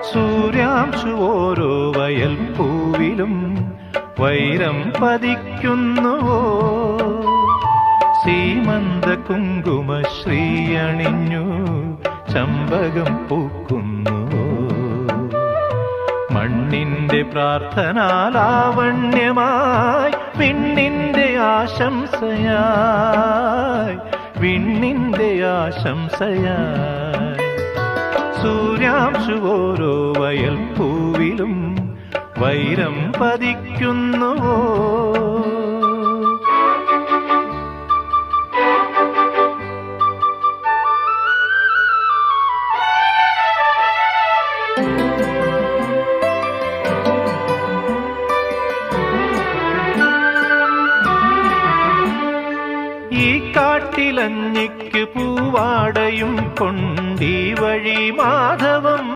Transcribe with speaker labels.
Speaker 1: സൂര്യാംശു ഓരോ വയൽ പൂവിലും വൈരം പതിക്കുന്നുവോ? സീമന്ത കുങ്കുമ ശ്രീയണിഞ്ഞു ചമ്പകം പൂക്കുന്നുവോ? മണ്ണിന്റെ പ്രാർത്ഥനാലാവണ്യമായി വിണ്ണിന്റെ ആശംസയായി, വിണ്ണിന്റെ ആശംസയായി. സൂര്യാംശു ഓരോ വയൽ പൂവിലും വൈരം പതിക്കുന്നുവോ? ഈ കാട്ടിലഞ്ഞിക്ക് പൂവാടയും കൊണ്ടീ വഴി മാധവം